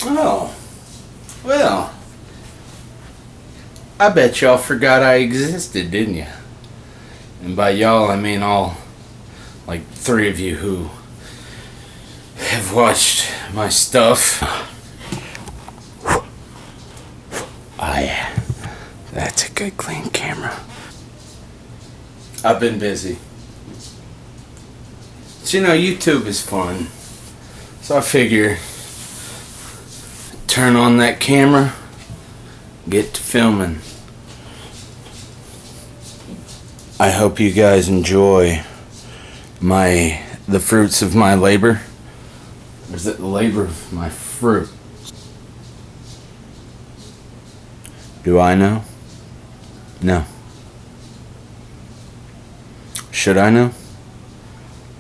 Oh, well, I bet y'all forgot I existed, didn't you? And by y'all, I mean all, like, 3 of you who have watched my stuff. Oh yeah, that's a good clean camera. I've been busy. But you know, YouTube is fun. So I figure, turn on that camera, get to filming. I hope you guys enjoy the fruits of my labor. Or is it the labor of my fruit? Do I know? No. Should I know?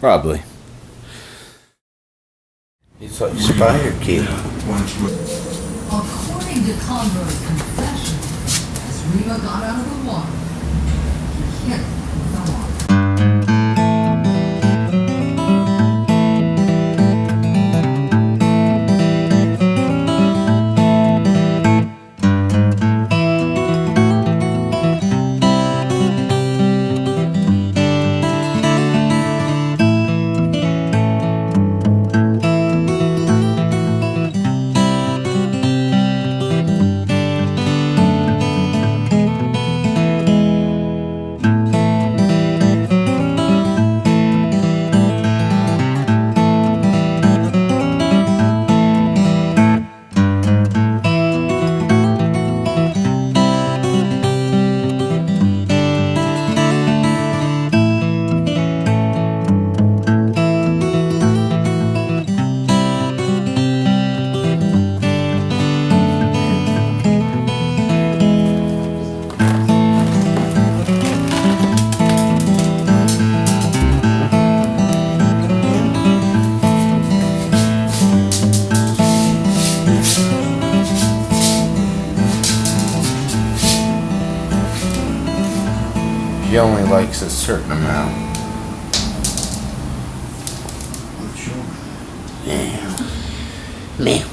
Probably. He's like Spider Kid. According to Conroy's confession, as Rima got out of the water, he hit with a rock. He only likes a certain amount. Yeah. Man.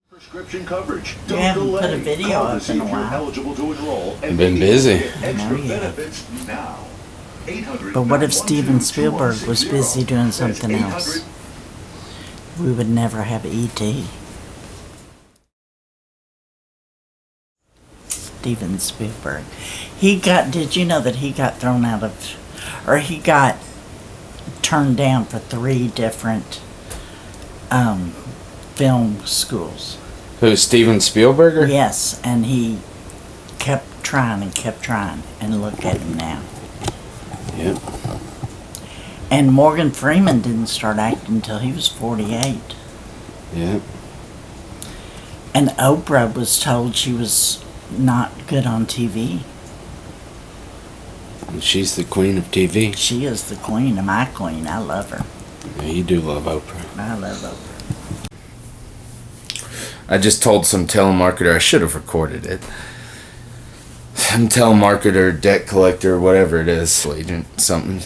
Prescription coverage. You haven't put a video up in a while. Eligible to enroll. I've been busy. Extra yeah. benefits now. But what if Steven Spielberg was busy doing something else? We would never have E.T. Steven Spielberg. Did you know that he got thrown out of, or he got turned down for 3 different film schools? Who, Steven Spielberg? Yes, and he kept trying, and look at him now. Yep. And Morgan Freeman didn't start acting until he was 48. Yep. And Oprah was told she was not good on TV. And she's the queen of TV. She is the queen of my queen. I love her. Yeah, you do love Oprah. I love Oprah. I just told some telemarketer, I should have recorded it. Some telemarketer, debt collector, whatever it is, agent, something,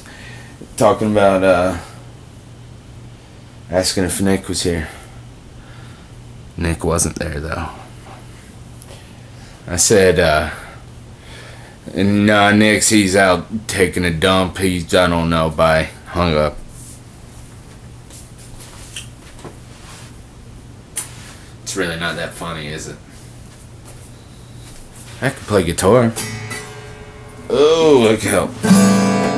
talking about, asking if Nick was here. Nick wasn't there, though. I said, nah, Nick's, he's out taking a dump. I don't know, bye. Hung up. It's really not that funny, is it? I can play guitar. Oh, look how...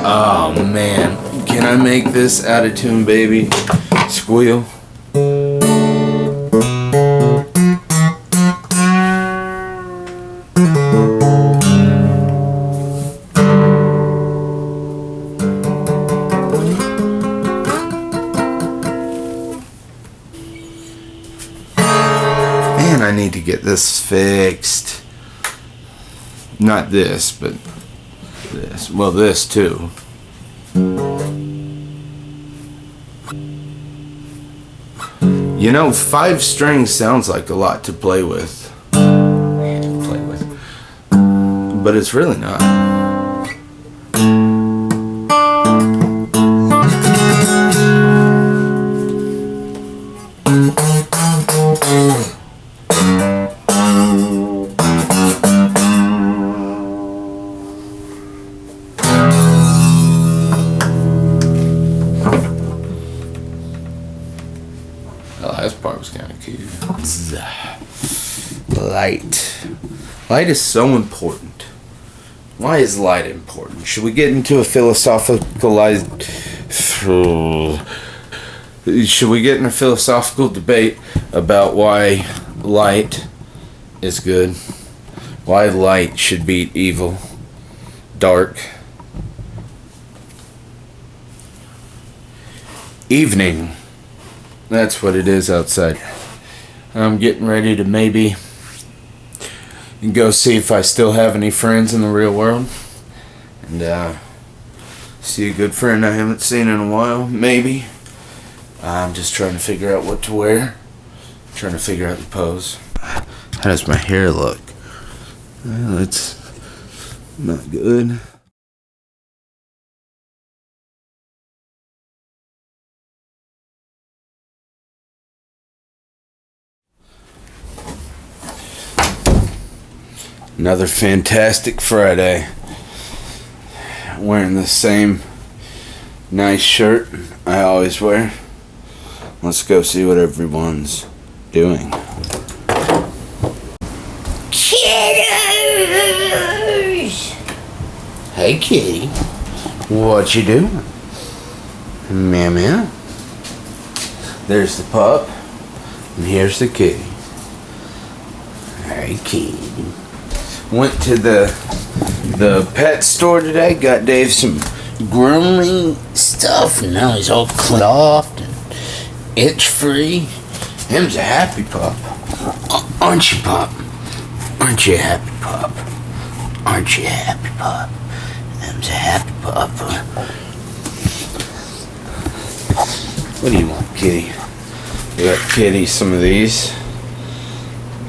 Oh, man. Can I make this out of tune, baby? Squeal. Man, I need to get this fixed. Not this, but this. Well, this too. You know, 5 strings sounds like a lot to play with. But it's really not. light. Light is so important. Why is light important? Should we get into a philosophical debate about why light is good? Why light should beat evil, dark? Evening. That's what it is outside. I'm getting ready to maybe go see if I still have any friends in the real world. And see a good friend I haven't seen in a while, maybe. I'm just trying to figure out what to wear. Trying to figure out the pose. How does my hair look? Well, it's not good. Another fantastic Friday. Wearing the same nice shirt I always wear. Let's go see what everyone's doing. Kiddos! Hey kitty. What you doing? Meow meow. There's the pup. And here's the kitty. Hey kitty. Went to the pet store today, got Dave some grooming stuff, and now he's all cleaned off and itch free. Him's a happy pup. Aren't you, pup? Aren't you a happy pup? Aren't you a happy pup? Him's a happy pup. What do you want, kitty? We got Kitty some of these.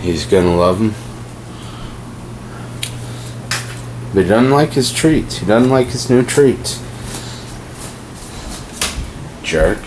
He's gonna love them. But he doesn't like his treats. He doesn't like his new treats. Jerk.